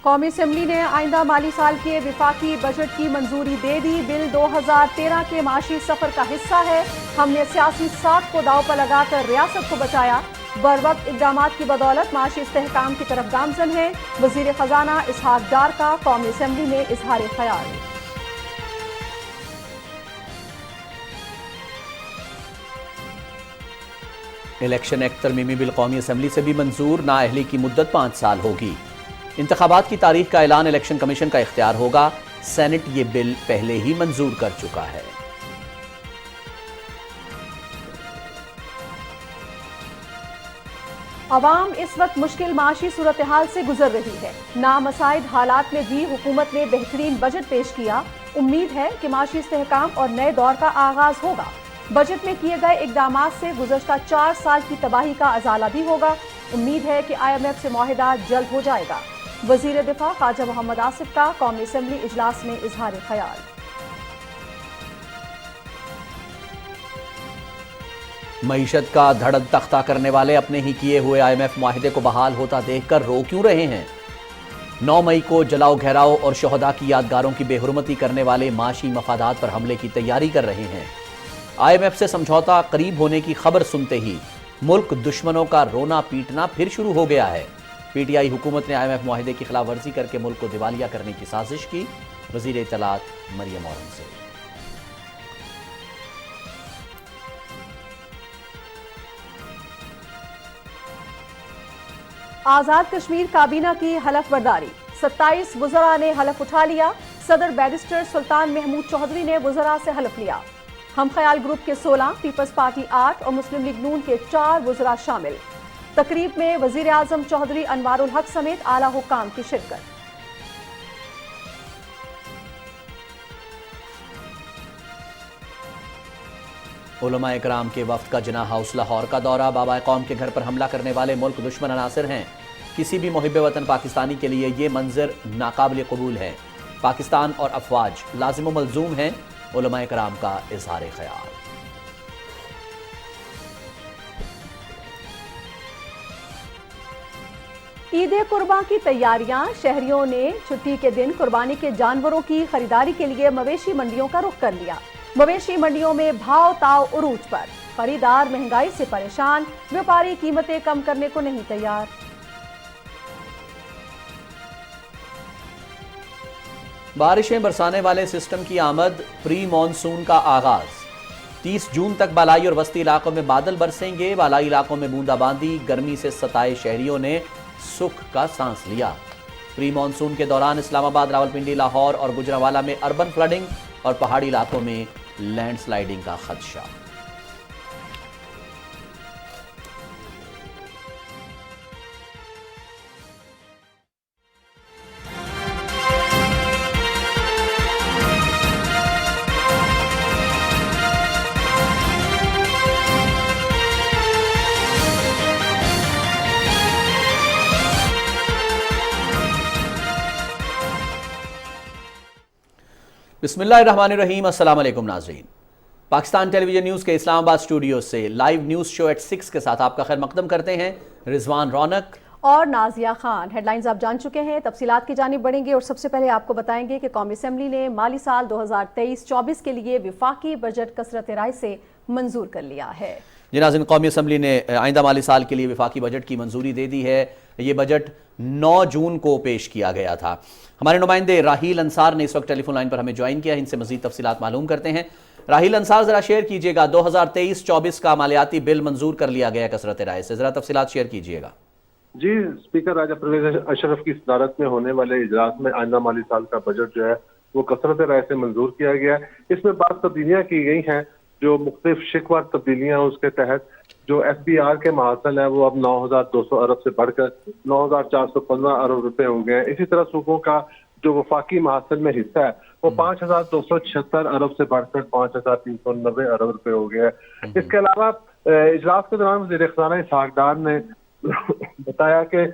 قومی اسمبلی نے آئندہ مالی سال کے وفاقی بجٹ کی منظوری دے دی۔ بل 2013 کے معاشی سفر کا حصہ ہے۔ ہم نے سیاسی ساکھ کو داؤ پر لگا کر ریاست کو بچایا۔ بروقت اقدامات کی بدولت معاشی استحکام کی طرف گامزن ہے۔ وزیر خزانہ اسحاق ڈار کا قومی اسمبلی میں اظہار خیال۔ الیکشن ایکٹ ترمیمی بل قومی اسمبلی سے بھی منظور۔ نااہلی کی مدت 5 سال ہوگی۔ انتخابات کی تاریخ کا اعلان الیکشن کمیشن کا اختیار ہوگا۔ سینٹ یہ بل پہلے ہی منظور کر چکا ہے۔ عوام اس وقت مشکل معاشی صورتحال سے گزر رہی ہے۔ نامساعد حالات میں بھی حکومت نے بہترین بجٹ پیش کیا۔ امید ہے کہ معاشی استحکام اور نئے دور کا آغاز ہوگا۔ بجٹ میں کیے گئے اقدامات سے گزشتہ 4 سال کی تباہی کا ازالہ بھی ہوگا۔ امید ہے کہ IMF سے معاہدہ جلد ہو جائے گا۔ وزیر دفاع خواجہ محمد آصف کا قومی اسمبلی اجلاس میں اظہار خیال۔ معیشت کا دھڑ تختہ کرنے والے اپنے ہی کیے ہوئے IMF معاہدے کو بحال ہوتا دیکھ کر رو کیوں رہے ہیں؟ 9 مئی کو جلاؤ گھیراؤ اور شہداء کی یادگاروں کی بے حرمتی کرنے والے معاشی مفادات پر حملے کی تیاری کر رہے ہیں۔ IMF سے سمجھوتا قریب ہونے کی خبر سنتے ہی ملک دشمنوں کا رونا پیٹنا پھر شروع ہو گیا ہے۔ PTI حکومت نے IMF معاہدے کی خلاف ورزی کر کے ملک کو دیوالیہ کرنے کی سازش کی۔ وزیر اطلاعات مریم اورنگزیب۔ آزاد کشمیر کابینہ کی حلف برداری۔ 27 وزراء نے حلف اٹھا لیا۔ صدر بیرسٹر سلطان محمود چودھری نے وزراء سے حلف لیا۔ ہم خیال گروپ کے 16، پیپلز پارٹی 8 اور مسلم لیگ نون کے 4 وزراء شامل۔ تقریب میں وزیر اعظم چودھری انوار الحق سمیت اعلیٰ حکام کی شرکت۔ علماء اکرام کے وفد کا جناح ہاؤس لاہور کا دورہ۔ بابا قوم کے گھر پر حملہ کرنے والے ملک دشمن عناصر ہیں۔ کسی بھی محب وطن پاکستانی کے لیے یہ منظر ناقابل قبول ہے۔ پاکستان اور افواج لازم و ملزوم ہیں۔ علماء اکرام کا اظہار خیال۔ عید قرباں کی تیاریاں۔ شہریوں نے چھٹی کے دن قربانی کے جانوروں کی خریداری کے لیے مویشی منڈیوں کا رخ کر لیا۔ مویشی منڈیوں میں بھاؤ تاؤ عروج پر۔ خریدار مہنگائی سے پریشان۔ ویپاری قیمتیں کم کرنے کو نہیں تیار۔ بارشیں برسانے والے سسٹم کی آمد۔ پری مانسون کا آغاز۔ 30 جون تک بالائی اور وسطی علاقوں میں بادل برسیں گے۔ بالائی علاقوں میں بوندا باندی۔ گرمی سے ستائے شہریوں نے سکھ کا سانس لیا۔ پری مانسون کے دوران اسلام آباد، راولپنڈی، لاہور اور گوجرانوالہ میں اربن فلڈنگ اور پہاڑی علاقوں میں لینڈ سلائیڈنگ کا خدشہ۔ بسم اللہ الرحمن الرحیم۔ السلام علیکم ناظرین۔ پاکستان ٹیلی ویژن نیوز کے اسلام آباد اسٹوڈیو سے لائیو نیوز شو ایٹ 6 کے ساتھ آپ کا خیر مقدم کرتے ہیں رضوان رونق اور نازیہ خان۔ ہیڈ لائنز آپ جان چکے ہیں، تفصیلات کی جانب بڑھیں گے اور سب سے پہلے آپ کو بتائیں گے کہ قومی اسمبلی نے مالی سال 2023-24 کے لیے وفاقی بجٹ کثرت رائے سے منظور کر لیا ہے۔ جی ناظرین، قومی اسمبلی نے آئندہ مالی سال کے لیے وفاقی بجٹ کی منظوری دے دی ہے۔ یہ بجٹ 9 جون کو پیش کیا گیا تھا۔ ہمارے نمائندے راہیل انصار نے اس وقت ٹیلی فون لائن پر ہمیں جوائن کیا ہے، ان سے مزید تفصیلات معلوم کرتے ہیں۔ راہیل انصار، ذرا شیئر کیجئے گا 2023-24 کا مالیاتی بل منظور کر لیا گیا کثرت رائے سے، ذرا تفصیلات شیئر کیجئے گا۔ جی، اسپیکر راجہ پرویز اشرف کی صدارت میں ہونے والے اجلاس میں آئندہ مالی سال کا بجٹ جو ہے وہ کثرت رائے سے منظور کیا گیا ہے۔ اس میں بعض تبدیلیاں کی گئی ہیں، جو مختلف شکوار تبدیلیاں اس کے تحت جو FBR کے محصل ہے وہ اب 9,200 ارب سے بڑھ کر 9,415 ارب روپے ہو گئے ہیں۔ اسی طرح صوبوں کا جو وفاقی محصل میں حصہ ہے وہ 5,276 ارب سے بڑھ کر 5,390 ارب روپے ہو گیا ہے۔ اس کے علاوہ اجلاس کے دوران وزیر خزانہ اسحاق ڈار نے بتایا کہ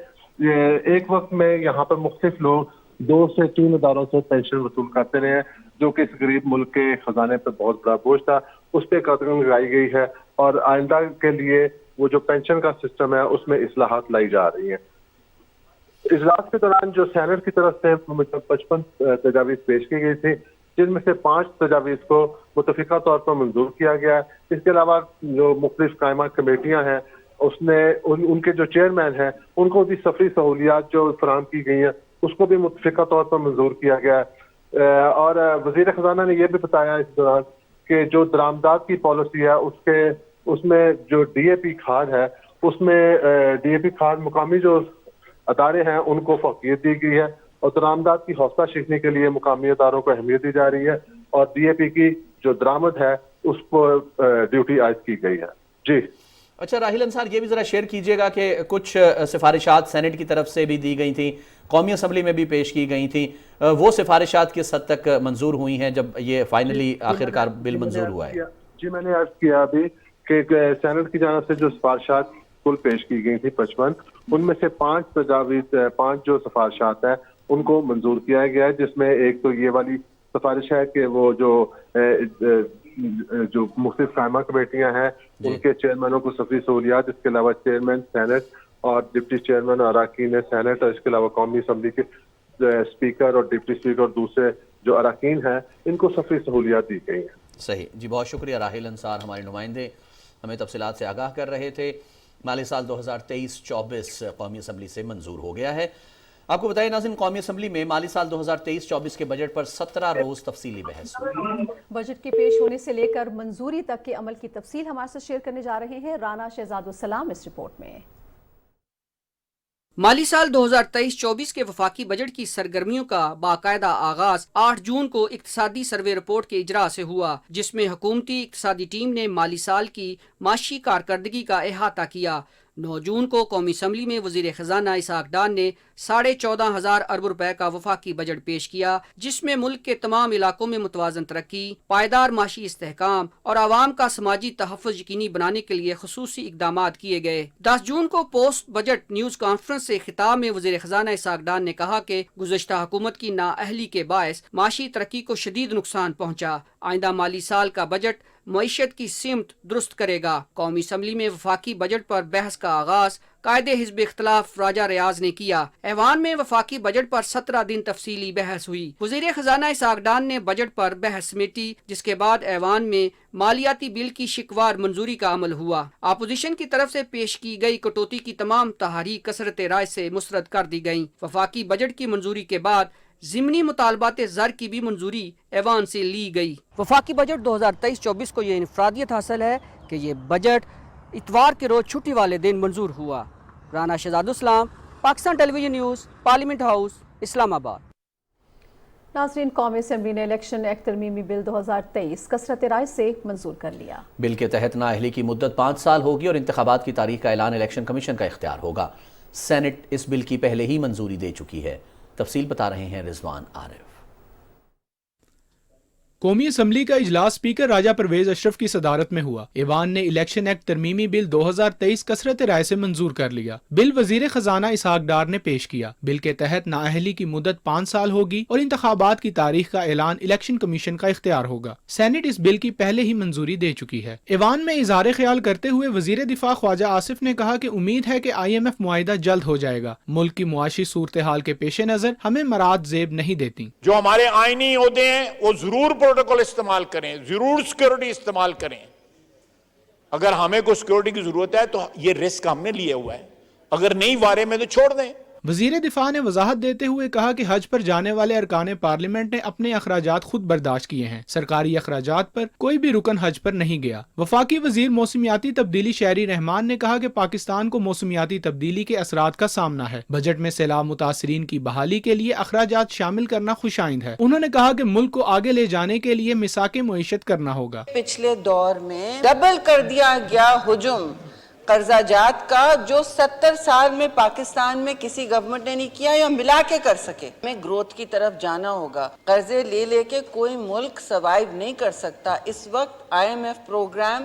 ایک وقت میں یہاں پر مختلف لوگ 2 سے 3 اداروں سے پینشن وصول کرتے رہے ہیں، جو کہ اس غریب ملک کے خزانے پر بہت بڑا بوجھ تھا، اس پہ قدم لگائی گئی ہے اور آئندہ کے لیے وہ جو پینشن کا سسٹم ہے اس میں اصلاحات لائی جا رہی ہیں۔ اجلاس کے دوران جو سینٹ کی طرف سے 55 تجاویز پیش کی گئی تھی، جن میں سے 5 تجاویز کو متفقہ طور پر منظور کیا گیا ہے۔ اس کے علاوہ جو مختلف قائمہ کمیٹیاں ہیں، اس نے ان کے جو چیئرمین ہیں ان کو بھی سفری سہولیات جو فراہم کی گئی ہیں اس کو بھی متفقہ طور پر منظور کیا گیا ہے۔ اور وزیر خزانہ نے یہ بھی بتایا اس دوران کہ جو درآمدات کی پالیسی ہے اس میں جو ڈی اے پی کھاد ہے، اس میں ڈی اے پی کھاد مقامی جو ادارے ہیں ان کو فوقیت دی گئی ہے، اور درآمدات کی حوصلہ شکنی کے لیے مقامی اداروں کو اہمیت دی جا رہی ہے، اور ڈی اے پی کی جو درآمد ہے اس پر ڈیوٹی عائد کی گئی ہے۔ جی اچھا راحیل انصار، یہ بھی ذرا شیئر کیجئے گا کہ کچھ سفارشات سینٹ کی طرف سے بھی دی گئی تھیں، قومی اسمبلی میں بھی پیش کی گئی تھیں، وہ سفارشات کس حد تک منظور ہوئی ہیں جب یہ فائنلی آخرکار بل منظور ہوا ہے؟ جی میں نے عرض کیا ابھی کہ سینٹ کی جانب سے جو سفارشات کل پیش کی گئی تھی 55، ان میں سے 5 جو سفارشات ہیں ان کو منظور کیا گیا ہے، جس میں ایک تو یہ والی سفارش ہے کہ وہ جو مختلف قائمہ کمیٹیاں ہیں ان کے چیئرمینوں کو سفری سہولیات، اس کے علاوہ چیئرمین سینٹ اور ڈپٹی چیئرمین اور اراکین سینٹ، اور اس کے علاوہ قومی اسمبلی کے اسپیکر اور ڈپٹی اسپیکر اور دوسرے جو اراکین ہیں ان کو سفری سہولیات دی گئی ہیں۔ صحیح جی، بہت شکریہ راحیل انصار، ہمارے نمائندے ہمیں تفصیلات سے آگاہ کر رہے تھے۔ مالی سال 2023-24 قومی اسمبلی سے منظور ہو گیا ہے۔ آپ کو بتائیں ناظرین، قومی اسمبلی میں مالی سال 2023-24 کے بجٹ پر 17 روز تفصیلی بحث ہوئی۔ بجٹ کے پیش ہونے سے لے کر منظوری تک کے عمل کی تفصیل ہمارے ساتھ شیئر کرنے جا رہے ہیں رانا شہزاد السلام اس رپورٹ میں۔ مالی سال 2023-24 کے وفاقی بجٹ کی سرگرمیوں کا باقاعدہ آغاز 8 جون کو اقتصادی سروے رپورٹ کے اجراء سے ہوا، جس میں حکومتی اقتصادی ٹیم نے مالی سال کی معاشی کارکردگی کا احاطہ کیا۔ 9 جون کو قومی اسمبلی میں وزیر خزانہ اسحاق ڈار نے 14,500 ارب روپے کا وفاقی بجٹ پیش کیا، جس میں ملک کے تمام علاقوں میں متوازن ترقی، پائیدار معاشی استحکام اور عوام کا سماجی تحفظ یقینی بنانے کے لیے خصوصی اقدامات کیے گئے۔ 10 جون کو پوسٹ بجٹ نیوز کانفرنس سے خطاب میں وزیر خزانہ اسحاق ڈار نے کہا کہ گزشتہ حکومت کی نااہلی کے باعث معاشی ترقی کو شدید نقصان پہنچا۔ آئندہ مالی سال کا بجٹ معیشت کی سمت درست کرے گا۔ قومی اسمبلی میں وفاقی بجٹ پر بحث کا آغاز قائد حزب اختلاف راجہ ریاض نے کیا۔ ایوان میں وفاقی بجٹ پر 17 دن تفصیلی بحث ہوئی۔ وزیر خزانہ اسحاق ڈار نے بجٹ پر بحث سمیٹی، جس کے بعد ایوان میں مالیاتی بل کی شکوار منظوری کا عمل ہوا۔ اپوزیشن کی طرف سے پیش کی گئی کٹوتی کی تمام تحریک کثرت رائے سے مسترد کر دی گئیں۔ وفاقی بجٹ کی منظوری کے بعد ضمنی مطالبات زر کی بھی منظوری ایوان سے لی گئی۔ وفاقی بجٹ 2023-24 کو یہ انفرادیت حاصل ہے کہ یہ بجٹ اتوار کے روز چھٹی والے دن منظور ہوا۔ رانا شہزاد السلام، پاکستان ٹیلی ویژن نیوز، پارلیمنٹ ہاؤس، اسلام آباد۔ ناظرین، قومی اسمبلی نے الیکشن ایکٹ ترمیمی بل 2023 کثرت رائے سے منظور کر لیا۔ بل کے تحت نااہلی کی مدت 5 سال ہوگی اور انتخابات کی تاریخ کا اعلان الیکشن کمیشن کا اختیار ہوگا۔ سینٹ اس بل کی پہلے ہی منظوری دے چکی ہے۔ تفصیل بتا رہے ہیں رضوان عارف۔ قومی اسمبلی کا اجلاس اسپیکر راجہ پرویز اشرف کی صدارت میں ہوا۔ ایوان نے الیکشن ایکٹ ترمیمی بل 2023 کثرت رائے سے منظور کر لیا۔ بل وزیر خزانہ اسحاق ڈار نے پیش کیا۔ بل کے تحت نااہلی کی مدت 5 سال ہوگی اور انتخابات کی تاریخ کا اعلان الیکشن کمیشن کا اختیار ہوگا۔ سینٹ اس بل کی پہلے ہی منظوری دے چکی ہے۔ ایوان میں اظہار خیال کرتے ہوئے وزیر دفاع خواجہ آصف نے کہا کہ امید ہے کہ IMF معاہدہ جلد ہو جائے گا۔ ملک کی معاشی صورتحال کے پیش نظر ہمیں مراد زیب نہیں دیتی۔ جو ہمارے آئینی عہدے ہیں وہ ضرور پروٹوکول استعمال کریں، ضرور سیکیورٹی استعمال کریں۔ اگر ہمیں کوئی سیکیورٹی کی ضرورت ہے تو یہ رسک ہم نے لیا ہوا ہے، اگر نہیں وارے میں تو چھوڑ دیں۔ وزیر دفاع نے وضاحت دیتے ہوئے کہا کہ حج پر جانے والے ارکان پارلیمنٹ نے اپنے اخراجات خود برداشت کیے ہیں۔ سرکاری اخراجات پر کوئی بھی رکن حج پر نہیں گیا۔ وفاقی وزیر موسمیاتی تبدیلی شہری رحمان نے کہا کہ پاکستان کو موسمیاتی تبدیلی کے اثرات کا سامنا ہے۔ بجٹ میں سیلاب متاثرین کی بحالی کے لیے اخراجات شامل کرنا خوش آئند ہے۔ انہوں نے کہا کہ ملک کو آگے لے جانے کے لیے مساق معیشت کرنا ہوگا۔ پچھلے دور میں ڈبل کر دیا گیا حجم قرضہ جات کا، جو 70 سال میں پاکستان میں کسی گورنمنٹ نے نہیں کیا یا ملا کے کر سکے۔ ہمیں گروتھ کی طرف جانا ہوگا۔ قرضے لے لے کے کوئی ملک سروائیو نہیں کر سکتا۔ اس وقت IMF پروگرام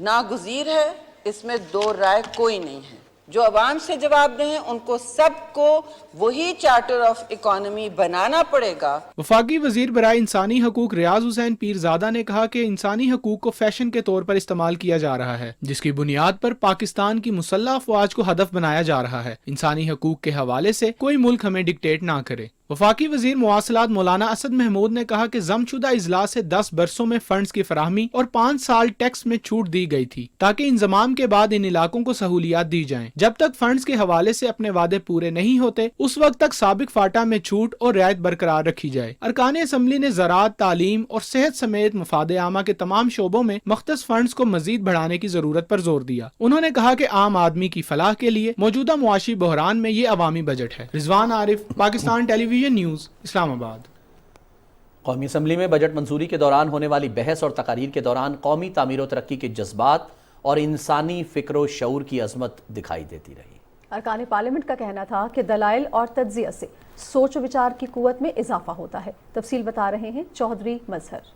ناگزیر ہے، اس میں دو رائے کوئی نہیں ہے۔ جو عوام سے جواب دیں ان کو سب کو وہی چارٹر آف اکانومی بنانا پڑے گا۔ وفاقی وزیر برائے انسانی حقوق ریاض حسین پیرزادہ نے کہا کہ انسانی حقوق کو فیشن کے طور پر استعمال کیا جا رہا ہے، جس کی بنیاد پر پاکستان کی مسلح افواج کو ہدف بنایا جا رہا ہے۔ انسانی حقوق کے حوالے سے کوئی ملک ہمیں ڈکٹیٹ نہ کرے۔ وفاقی وزیر مواصلات مولانا اسد محمود نے کہا کہ ضم شدہ اضلاع سے 10 برسوں میں فنڈز کی فراہمی اور 5 سال ٹیکس میں چھوٹ دی گئی تھی تاکہ انضمام کے بعد ان علاقوں کو سہولیات دی جائیں۔ جب تک فنڈز کے حوالے سے اپنے وعدے پورے نہیں ہوتے اس وقت تک سابق فاٹا میں چھوٹ اور رعایت برقرار رکھی جائے۔ ارکان اسمبلی نے زراعت، تعلیم اور صحت سمیت مفاد عامہ کے تمام شعبوں میں مختص فنڈز کو مزید بڑھانے کی ضرورت پر زور دیا۔ انہوں نے کہا کہ عام آدمی کی فلاح کے لیے موجودہ معاشی بحران میں یہ عوامی بجٹ ہے۔ رضوان عارف، پاکستان ٹیلی ویژن نیوز، اسلام آباد۔ قومی اسمبلی میں بجٹ منظوری کے دوران ہونے والی بحث اور تقاریر کے دوران قومی تعمیر و ترقی کے جذبات اور انسانی فکر و شعور کی عظمت دکھائی دیتی رہی۔ ارکان پارلیمنٹ کا کہنا تھا کہ دلائل اور تجزیہ سے سوچ و وچار کی قوت میں اضافہ ہوتا ہے۔ تفصیل بتا رہے ہیں چودھری مظہر۔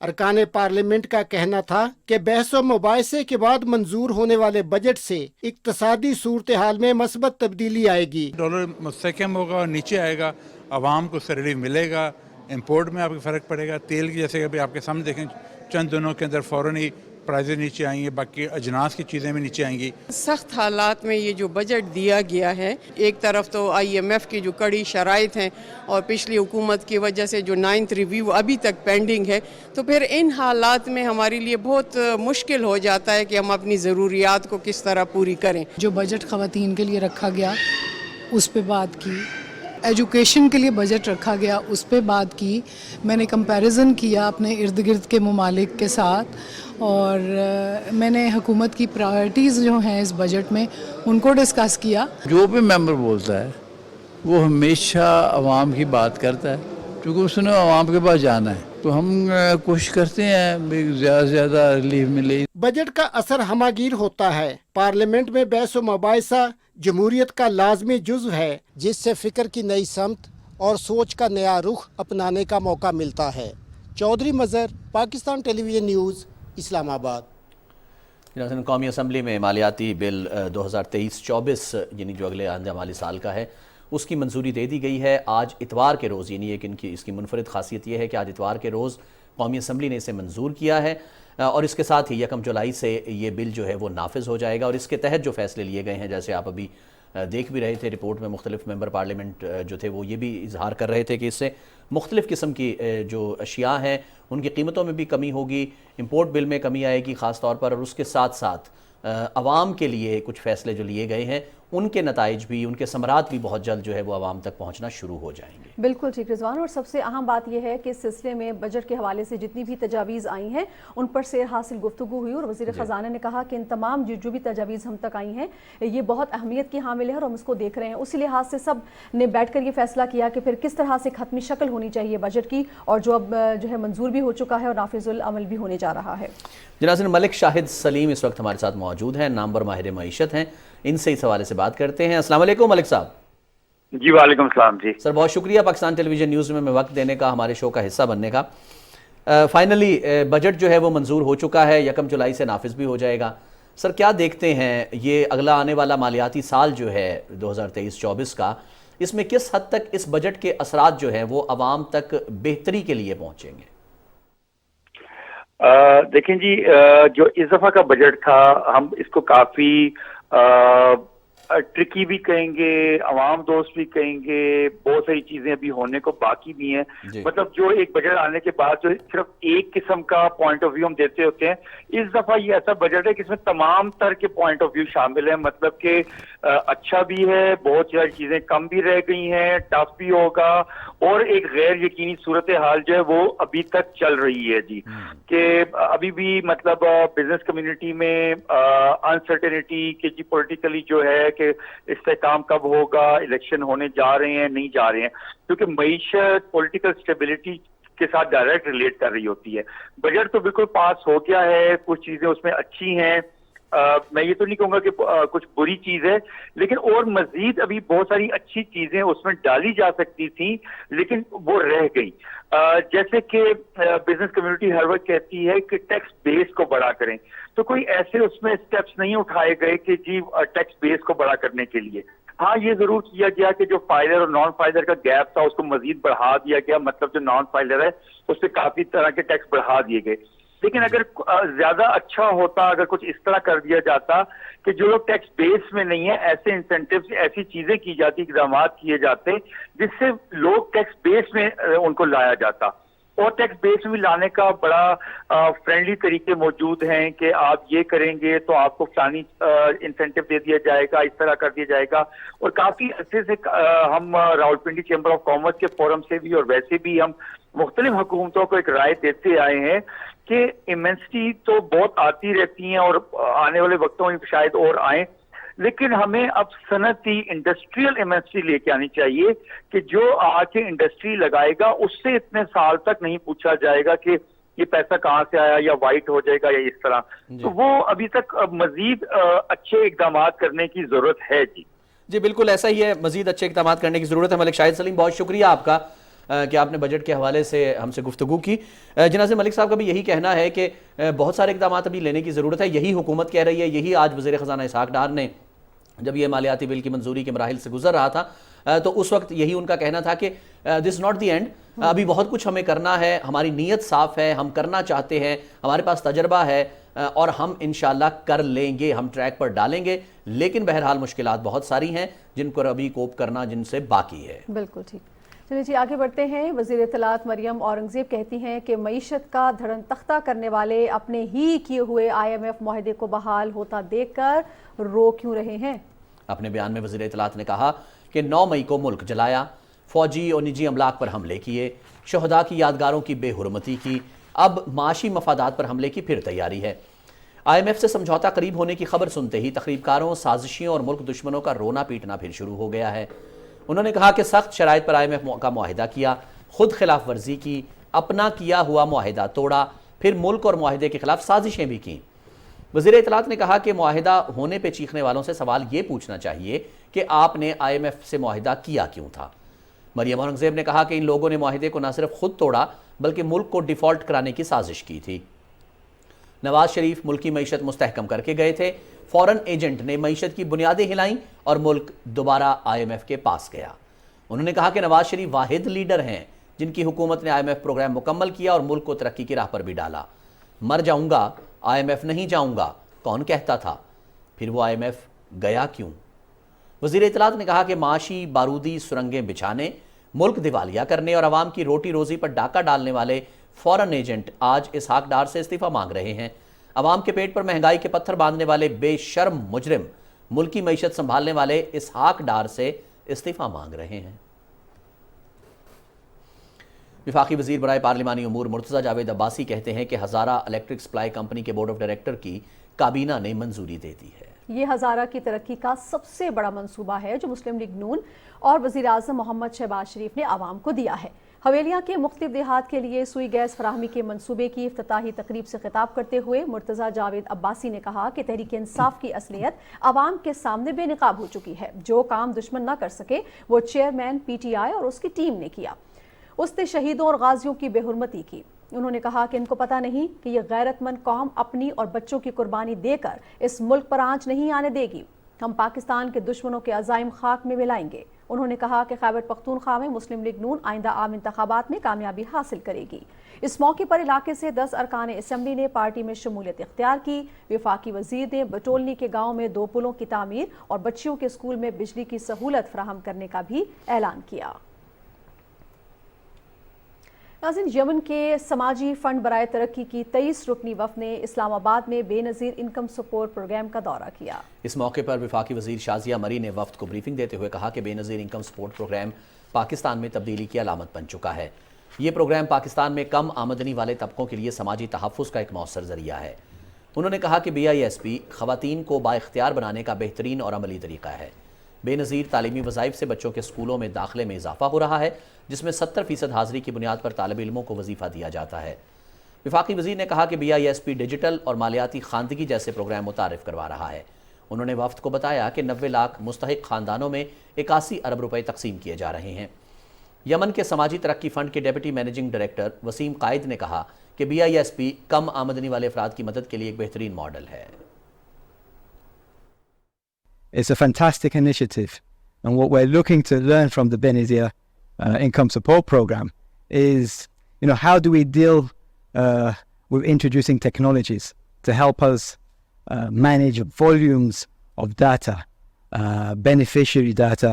ارکان پارلیمنٹ کا کہنا تھا کہ بحث و مباحثے کے بعد منظور ہونے والے بجٹ سے اقتصادی صورتحال میں مثبت تبدیلی آئے گی۔ ڈالر مستحکم ہوگا اور نیچے آئے گا، عوام کو ریلیف ملے گا، امپورٹ میں آپ کو فرق پڑے گا۔ تیل کی جیسے کہ آپ کے سامنے دیکھیں چند دنوں کے اندر فوراً ہی پرائزیں نیچے آئیں گی، باقی اجناس کی چیزیں بھی نیچے آئیں گی۔ سخت حالات میں یہ جو بجٹ دیا گیا ہے، ایک طرف تو IMF کی جو کڑی شرائط ہیں اور پچھلی حکومت کی وجہ سے جو 9th ریویو ابھی تک پینڈنگ ہے، تو پھر ان حالات میں ہمارے لیے بہت مشکل ہو جاتا ہے کہ ہم اپنی ضروریات کو کس طرح پوری کریں۔ جو بجٹ خواتین کے لیے رکھا گیا اس پہ بات کی، ایجوکیشن کے لیے بجٹ رکھا گیا اس پہ بات کی، میں نے کمپیریزن کیا اپنے ارد گرد کے ممالک کے ساتھ، اور میں نے حکومت کی پرائرٹیز جو ہیں اس بجٹ میں ان کو ڈسکس کیا۔ جو بھی ممبر بولتا ہے وہ ہمیشہ عوام کی بات کرتا ہے، کیونکہ اس نے عوام کے پاس جانا ہے، تو ہم کوشش کرتے ہیں زیادہ سے زیادہ ریلیف ملے۔ بجٹ کا اثر ہماگیر ہوتا ہے۔ پارلیمنٹ میں بحث و مباحثہ جمہوریت کا لازمی جزو ہے، جس سے فکر کی نئی سمت اور سوچ کا نیا رخ اپنانے کا موقع ملتا ہے۔ چودھری مظہر، پاکستان ٹیلی ویژن نیوز، اسلام آباد۔ قومی اسمبلی میں مالیاتی بل 2023-24 یعنی جو اگلے آئندہ مالی سال کا ہے اس کی منظوری دے دی گئی ہے۔ آج اتوار کے روز، یعنی ایک اس کی منفرد خاصیت یہ ہے کہ آج اتوار کے روز قومی اسمبلی نے اسے منظور کیا ہے، اور اس کے ساتھ ہی 1 جولائی سے یہ بل جو ہے وہ نافذ ہو جائے گا، اور اس کے تحت جو فیصلے لیے گئے ہیں، جیسے آپ ابھی دیکھ بھی رہے تھے رپورٹ میں، مختلف ممبر پارلیمنٹ جو تھے وہ یہ بھی اظہار کر رہے تھے کہ اس سے مختلف قسم کی جو اشیاء ہیں ان کی قیمتوں میں بھی کمی ہوگی، امپورٹ بل میں کمی آئے گی خاص طور پر، اور اس کے ساتھ ساتھ عوام کے لیے کچھ فیصلے جو لیے گئے ہیں ان کے نتائج بھی، ان کے ثمرات بھی بہت جلد جو ہے وہ عوام تک پہنچنا شروع ہو جائیں گے۔ بالکل ٹھیک رضوان، اور سب سے اہم بات یہ ہے کہ اس سلسلے میں بجٹ کے حوالے سے جتنی بھی تجاویز آئی ہیں ان پر سیر حاصل گفتگو ہوئی، اور وزیر خزانہ نے کہا کہ ان تمام جو بھی تجاویز ہم تک آئی ہیں یہ بہت اہمیت کی حامل ہے اور ہم اس کو دیکھ رہے ہیں۔ اسی لحاظ سے سب نے بیٹھ کر یہ فیصلہ کیا کہ پھر کس طرح سے ختمی شکل ہونی چاہیے بجٹ کی، اور جو اب جو ہے منظور بھی ہو چکا ہے اور نافذ العمل بھی ہونے جا رہا ہے۔ جناب ملک شاہد سلیم اس وقت ہمارے ساتھ موجود ہیں، نامور ماہر معیشت ہیں، ان سے اس حوالے سے بات کرتے ہیں۔ السلام علیکم ملک صاحب۔ جی وعلیکم السلام۔ جی سر، بہت شکریہ پاکستان ٹیلی ویژن نیوز میں وقت دینے کا، ہمارے شو کا حصہ بننے کا۔ فائنلی بجٹ جو ہے وہ منظور ہو چکا ہے، 1 جولائی سے نافذ بھی ہو جائے گا۔ سر کیا دیکھتے ہیں یہ اگلا آنے والا مالیاتی سال جو ہے 2023-24 کا، اس میں کس حد تک اس بجٹ کے اثرات جو ہیں وہ عوام تک بہتری کے لیے پہنچیں گے؟ دیکھیں جی، جو اس دفعہ کا بجٹ تھا ہم اس کو کافی ٹرکی بھی کہیں گے، عوام دوست بھی کہیں گے، بہت ساری چیزیں ابھی ہونے کو باقی بھی ہیں۔ مطلب جو ایک بجٹ آنے کے بعد جو صرف ایک قسم کا پوائنٹ آف ویو ہم دیتے ہوتے ہیں، اس دفعہ یہ ایسا بجٹ ہے کہ اس میں تمام طرح کے پوائنٹ آف ویو شامل ہیں، مطلب کہ اچھا بھی ہے، بہت ساری چیزیں کم بھی رہ گئی ہیں، ٹف بھی ہوگا، اور ایک غیر یقینی صورتحال جو ہے وہ ابھی تک چل رہی ہے جی، کہ ابھی بھی مطلب بزنس کمیونٹی میں انسرٹینٹی کہ جی پولیٹیکلی جو ہے کہ استحکام کب ہوگا، الیکشن ہونے جا رہے ہیں نہیں جا رہے ہیں، کیونکہ معیشت پولیٹیکل سٹیبلٹی کے ساتھ ڈائریکٹ ریلیٹ کر رہی ہوتی ہے۔ بجٹ تو بالکل پاس ہو گیا ہے، کچھ چیزیں اس میں اچھی ہیں، میں یہ تو نہیں کہوں گا کہ کچھ بری چیز ہے، لیکن اور مزید ابھی بہت ساری اچھی چیزیں اس میں ڈالی جا سکتی تھیں لیکن وہ رہ گئی. جیسے کہ بزنس کمیونٹی ہر وقت کہتی ہے کہ ٹیکس بیس کو بڑا کریں، تو کوئی ایسے اس میں اسٹیپس نہیں اٹھائے گئے کہ جی ٹیکس بیس کو بڑا کرنے کے لیے. ہاں یہ ضرور کیا گیا کہ جو فائلر اور نان فائلر کا گیپ تھا اس کو مزید بڑھا دیا گیا، مطلب جو نان فائلر ہے اس پہ کافی طرح کے ٹیکس بڑھا دیے گئے. لیکن اگر زیادہ اچھا ہوتا، اگر کچھ اس طرح کر دیا جاتا کہ جو لوگ ٹیکس بیس میں نہیں ہیں ایسے انسینٹیوز، ایسی چیزیں کی جاتی، اقدامات کیے جاتے جس سے لوگ ٹیکس بیس میں ان کو لایا جاتا. اور ٹیکس بیس میں لانے کا بڑا فرینڈلی طریقے موجود ہیں کہ آپ یہ کریں گے تو آپ کو فلانی انسینٹیو دے دیا جائے گا، اس طرح کر دیا جائے گا. اور کافی عرصے سے ہم راولپنڈی چیمبر آف کامرس کے فورم سے بھی اور ویسے بھی ہم مختلف حکومتوں کو ایک رائے دیتے آئے ہیں کہ ایمنسٹی تو بہت آتی رہتی ہیں اور آنے والے وقتوں میں شاید اور آئیں، لیکن ہمیں اب صنعتی انڈسٹریل ایمنسٹری لے کے آنی چاہیے کہ جو آ کے انڈسٹری لگائے گا اس سے اتنے سال تک نہیں پوچھا جائے گا کہ یہ پیسہ کہاں سے آیا یا وائٹ ہو جائے گا یا اس طرح. تو وہ ابھی تک مزید اچھے اقدامات کرنے کی ضرورت ہے. جی بالکل ایسا ہی ہے، مزید اچھے اقدامات کرنے کی ضرورت ہے. ملک شاہد سلیم بہت شکریہ آپ کا کہ آپ نے بجٹ کے حوالے سے ہم سے گفتگو کی. جناب ملک صاحب کا بھی یہی کہنا ہے کہ بہت سارے اقدامات ابھی لینے کی ضرورت ہے. یہی حکومت کہہ رہی ہے، یہی آج وزیر خزانہ اسحاق ڈار نے جب یہ مالیاتی بل کی منظوری کے مراحل سے گزر رہا تھا تو اس وقت یہی ان کا کہنا تھا کہ دس ناٹ دی اینڈ، ابھی بہت کچھ ہمیں کرنا ہے، ہماری نیت صاف ہے، ہم کرنا چاہتے ہیں، ہمارے پاس تجربہ ہے اور ہم انشاءاللہ کر لیں گے، ہم ٹریک پر ڈالیں گے. لیکن بہرحال مشکلات بہت ساری ہیں جن کو ابھی کوپ کرنا جن سے باقی ہے. بالکل ٹھیک. چلیے جی آگے بڑھتے ہیں. وزیر اطلاعات مریم اورنگزیب کہتی ہیں کہ معیشت کا دھڑن تختہ کرنے والے اپنے ہی کیے ہوئے IMF معاہدے کو بحال ہوتا دیکھ کر رو کیوں رہے ہیں. اپنے بیان میں وزیر اطلاعات نے کہا کہ 9 مئی کو ملک جلایا، فوجی اور نجی املاک پر حملے کیے، شہداء کی یادگاروں کی بے حرمتی کی، اب معاشی مفادات پر حملے کی پھر تیاری ہے. IMF سے سمجھوتا قریب ہونے کی خبر سنتے ہی تخریب کاروں، سازشیوں اور ملک دشمنوں کا رونا پیٹنا پھر شروع ہو گیا ہے. انہوں نے کہا کہ سخت شرائط پر IMF کا معاہدہ کیا، خود خلاف ورزی کی، اپنا کیا ہوا معاہدہ توڑا، پھر ملک اور معاہدے کے خلاف سازشیں بھی کیں. وزیر اطلاعات نے کہا کہ معاہدہ ہونے پہ چیخنے والوں سے سوال یہ پوچھنا چاہیے کہ آپ نے IMF سے معاہدہ کیا کیوں تھا. مریم اورنگزیب نے کہا کہ ان لوگوں نے معاہدے کو نہ صرف خود توڑا بلکہ ملک کو ڈیفالٹ کرانے کی سازش کی تھی. نواز شریف ملکی معیشت مستحکم کر کے گئے تھے، فورن ایجنٹ نے معیشت کی بنیادیں ہلائیں اور ملک دوبارہ IMF کے پاس گیا. انہوں نے کہا کہ نواز شریف واحد لیڈر ہیں جن کی حکومت نے IMF پروگرام مکمل کیا اور ملک کو ترقی کی راہ پر بھی ڈالا. مر جاؤں گا، IMF نہیں جاؤں گا کون کہتا تھا؟ پھر وہ IMF گیا کیوں؟ وزیر اطلاعات نے کہا کہ معاشی بارودی سرنگیں بچھانے، ملک دیوالیہ کرنے اور عوام کی روٹی روزی پر ڈاکہ ڈالنے والے فورن ایجنٹ آج اسحاق ڈار سے استعفیٰ مانگ رہے ہیں. عوام کے پیٹ پر مہنگائی کے پتھر باندھنے والے بے شرم مجرم ملکی معیشت سنبھالنے والے اسحاق ڈار سے استعفیٰ مانگ رہے ہیں. وفاقی وزیر برائے پارلیمانی امور مرتضیٰ جاوید عباسی کہتے ہیں کہ ہزارہ الیکٹرک سپلائی کمپنی کے بورڈ آف ڈائریکٹر کی کابینہ نے منظوری دے دی ہے. یہ ہزارہ کی ترقی کا سب سے بڑا منصوبہ ہے جو مسلم لیگ نون اور وزیر اعظم محمد شہباز شریف نے عوام کو دیا ہے. حویلیاں کے مختلف دیہات کے لیے سوئی گیس فراہمی کے منصوبے کی افتتاحی تقریب سے خطاب کرتے ہوئے مرتضیٰ جاوید عباسی نے کہا کہ تحریک انصاف کی اصلیت عوام کے سامنے بے نقاب ہو چکی ہے. جو کام دشمن نہ کر سکے وہ چیئرمین PTI اور اس کی ٹیم نے کیا. اس نے شہیدوں اور غازیوں کی بے حرمتی کی. انہوں نے کہا کہ ان کو پتہ نہیں کہ یہ غیرت مند قوم اپنی اور بچوں کی قربانی دے کر اس ملک پر آنچ نہیں آنے دے گی. ہم پاکستان کے دشمنوں کے عزائم خاک میں ملائیں گے. انہوں نے کہا کہ خیبر پختونخوا میں مسلم لیگ نون آئندہ عام انتخابات میں کامیابی حاصل کرے گی. اس موقع پر علاقے سے 10 ارکان اسمبلی نے پارٹی میں شمولیت اختیار کی. وفاقی وزیر نے بٹولنی کے گاؤں میں 2 پلوں کی تعمیر اور بچیوں کے اسکول میں بجلی کی سہولت فراہم کرنے کا بھی اعلان کیا. ناظرین، یمن کے سماجی فنڈ برائے ترقی کی 23 رکنی وفد نے اسلام آباد میں بے نظیر انکم سپورٹ پروگرام کا دورہ کیا. اس موقع پر وفاقی وزیر شازیہ مری نے وفد کو بریفنگ دیتے ہوئے کہا کہ بے نظیر انکم سپورٹ پروگرام پاکستان میں تبدیلی کی علامت بن چکا ہے. یہ پروگرام پاکستان میں کم آمدنی والے طبقوں کے لیے سماجی تحفظ کا ایک مؤثر ذریعہ ہے. انہوں نے کہا کہ BISP خواتین کو بااختیار بنانے کا بہترین اور عملی طریقہ ہے. بے نظیر تعلیمی وظائف سے بچوں کے اسکولوں میں داخلے میں اضافہ ہو رہا ہے جس میں 70% حاضری کی بنیاد پر طالب علموں کو وظیفہ دیا جاتا ہے. وفاقی وزیر نے کہا کہ BISP ڈیجیٹل اور مالیاتی خواندگی جیسے پروگرام متعارف کروا رہا ہے۔ انہوں نے وفد کو بتایا کہ 90 لاکھ مستحق خاندانوں میں 81 ارب روپے تقسیم کیے جا رہے ہیں۔ یمن کے سماجی ترقی فنڈ کے ڈیپٹی مینیجنگ ڈائریکٹر وسیم قائد نے کہا کہ BISP کم آمدنی والے افراد کی مدد کے لیے ایک بہترین ماڈل ہے۔ It's a fantastic initiative, and what we're looking to learn from the Benazir income support program is, how do we deal with introducing technologies to help us manage volumes of data, beneficiary data,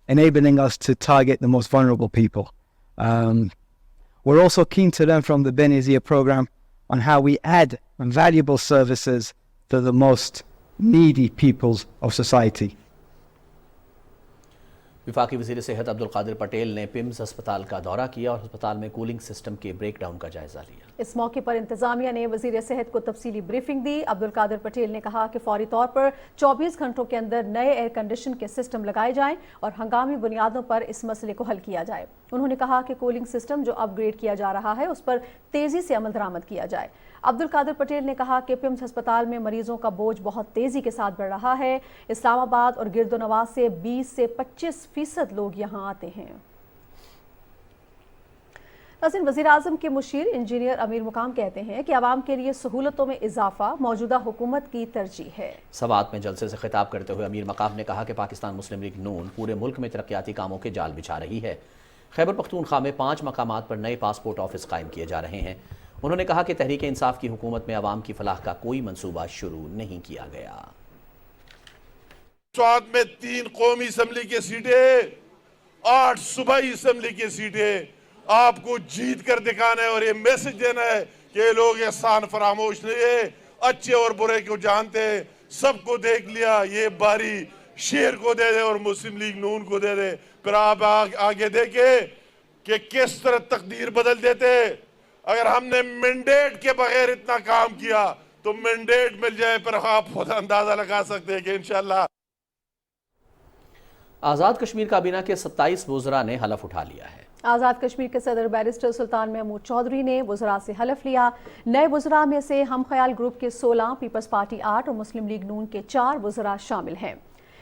enabling us to target the most vulnerable people. We're also keen to learn from the Benazir program on how we add valuable services to the most needy peoples of society. وفاقی وزیر صحت عبدالقادر پٹیل نے پمز ہسپتال کا دورہ کیا اور ہسپتال میں کولنگ سسٹم کے بریک ڈاؤن کا جائزہ لیا۔ اس موقع پر انتظامیہ نے وزیر صحت کو تفصیلی بریفنگ دی۔ عبدالقادر پٹیل نے کہا کہ فوری طور پر 24 گھنٹوں کے اندر نئے ایئر کنڈیشن کے سسٹم لگائے جائیں اور ہنگامی بنیادوں پر اس مسئلے کو حل کیا جائے۔ انہوں نے کہا کہ کولنگ سسٹم جو اپ گریڈ کیا جا رہا ہے اس پر تیزی سے عمل درآمد کیا جائے۔ عبدالقادر پٹیل نے کہا کہ پمز ہسپتال میں مریضوں کا بوجھ بہت تیزی کے ساتھ بڑھ رہا ہے۔ اسلام آباد اور گرد و نواح سے 20 سے 25% لوگ یہاں آتے ہیں۔ ناظرین، وزیر اعظم کے مشیر انجینئر امیر مقام کہتے ہیں کہ عوام کے لیے سہولتوں میں اضافہ موجودہ حکومت کی ترجیح ہے۔ سوات میں جلسے سے خطاب کرتے ہوئے امیر مقام نے کہا کہ پاکستان مسلم لیگ نون پورے ملک میں ترقیاتی کاموں کے جال بچھا رہی ہے۔ خیبر پختونخوا میں 5 مقامات پر نئے پاسپورٹ آفس قائم کیے جا رہے ہیں۔ انہوں نے کہا کہ تحریک انصاف کی حکومت میں عوام کی فلاح کا کوئی منصوبہ شروع نہیں کیا گیا۔ سوات میں 3 قومی اسمبلی کی سیٹیں، 8 صوبائی اسمبلی کی سیٹیں آپ کو جیت کر دکھانا ہے اور یہ میسج دینا ہے کہ یہ لوگ احسان فراموش نہیں ہے، اچھے اور برے کو جانتے ہیں، سب کو دیکھ لیا، یہ باری شیر کو دے دے اور مسلم لیگ نون کو دے دے۔ پھر آپ آگے دیکھیں کہ کس طرح تقدیر بدل دیتے۔ اگر ہم نے مینڈیٹ کے بغیر اتنا کام کیا تو مینڈیٹ مل جائے، پر آپ خود اندازہ لگا سکتے ہیں کہ انشاءاللہ۔ آزاد کشمیر کابینہ کے 27 وزراء نے حلف اٹھا لیا ہے۔ آزاد کشمیر کے صدر بیرسٹر سلطان محمود چودھری نے وزراء سے حلف لیا۔ نئے وزراء میں سے ہم خیال گروپ کے 16، پیپلز پارٹی 8 اور مسلم لیگ نون کے 4 وزراء شامل ہیں۔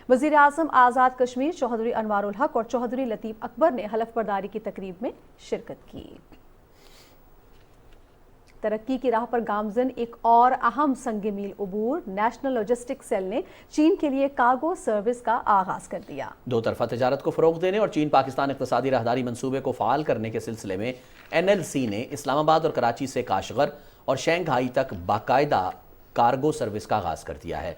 وزیر اعظم آزاد کشمیر چوہدری انوار الحق اور چوہدری لطیف اکبر نے حلف برداری کی تقریب میں شرکت کی۔ ترقی کی راہ پر گامزن ایک اور اہم سنگ میل عبور، نیشنل لاجسٹک سیل نے چین کے لیے کارگو سروس کا آغاز کر دیا۔ دو طرفہ تجارت کو فروغ دینے اور چین پاکستان اقتصادی راہداری منصوبے کو فعال کرنے کے سلسلے میں NLC نے اسلام آباد اور کراچی سے کاشغر اور شنگھائی تک باقاعدہ کارگو سروس کا آغاز کر دیا ہے۔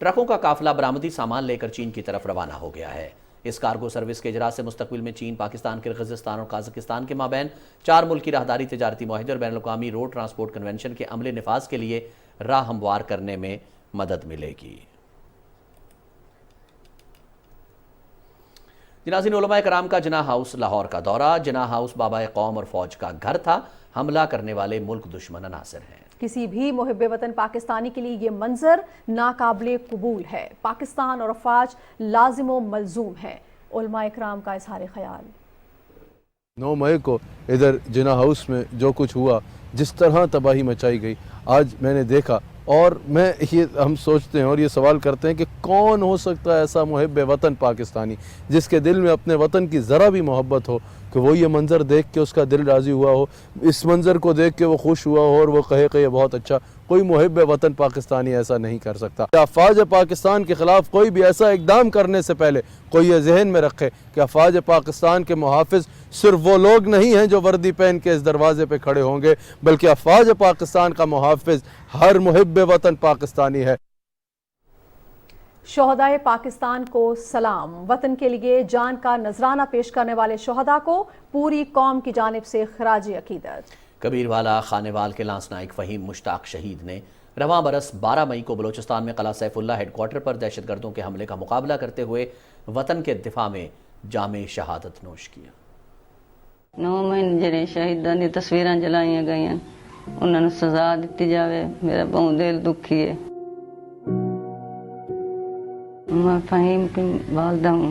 ٹرکوں کا قافلہ برآمدی سامان لے کر چین کی طرف روانہ ہو گیا ہے۔ اس کارگو سروس کے اجراء سے مستقبل میں چین، پاکستان، کرغزستان اور قازقستان کے مابین 4 ملکی راہداری تجارتی معاہدے اور بین الاقوامی روڈ ٹرانسپورٹ کنونشن کے عمل نفاذ کے لیے راہ ہموار کرنے میں مدد ملے گی۔ ناظرین، علماء کرام کا جناح ہاؤس لاہور کا دورہ۔ جناح ہاؤس بابا قوم اور فوج کا گھر تھا، حملہ کرنے والے ملک دشمن عناصر ہیں۔ کسی بھی محب وطن پاکستانی کے لیے یہ منظر ناقابل قبول ہے۔ پاکستان اور افواج لازم و ملزوم ہے۔ علماء اکرام کا اظہار خیال۔ 9 مئی کو ادھر جناح ہاؤس میں جو کچھ ہوا، جس طرح تباہی مچائی گئی، آج میں نے دیکھا اور ہم سوچتے ہیں اور یہ سوال کرتے ہیں کہ کون ہو سکتا ہے ایسا محب وطن پاکستانی جس کے دل میں اپنے وطن کی ذرا بھی محبت ہو کہ وہ یہ منظر دیکھ کے اس کا دل راضی ہوا ہو، اس منظر کو دیکھ کے وہ خوش ہوا ہو اور وہ کہے کہ یہ بہت اچھا۔ کوئی محب وطن پاکستانی ایسا نہیں کر سکتا۔ افواج پاکستان کے خلاف کوئی بھی ایسا اقدام کرنے سے پہلے کوئی یہ ذہن میں رکھے کہ افواج پاکستان کے محافظ صرف وہ لوگ نہیں ہیں جو وردی پہن کے اس دروازے پہ کھڑے ہوں گے، بلکہ افواج پاکستان کا محافظ ہر محب وطن پاکستانی ہے۔ شہدائے پاکستان کو سلام۔ وطن کے لیے جان کا نذرانہ پیش کرنے والے شہداء کو پوری قوم کی جانب سے خراج عقیدت۔ کبیر والا خانیوال کے لانس نائک فہیم مشتاق شہید نے رواں برس 12 مئی کو بلوچستان میں قلعہ سیف اللہ ہیڈ کوارٹر پر دہشت گردوں کے حملے کا مقابلہ کرتے ہوئے وطن کے دفاع میں جام شہادت نوش کیا۔ 9 مہینے جڑے شہیداں دی تصویراں جلائیاں گئیاں، انہاں نوں سزا دتی جاوے۔ میرا بہت دل دکھی ہے۔ میں فہیم کی والدہ ہوں۔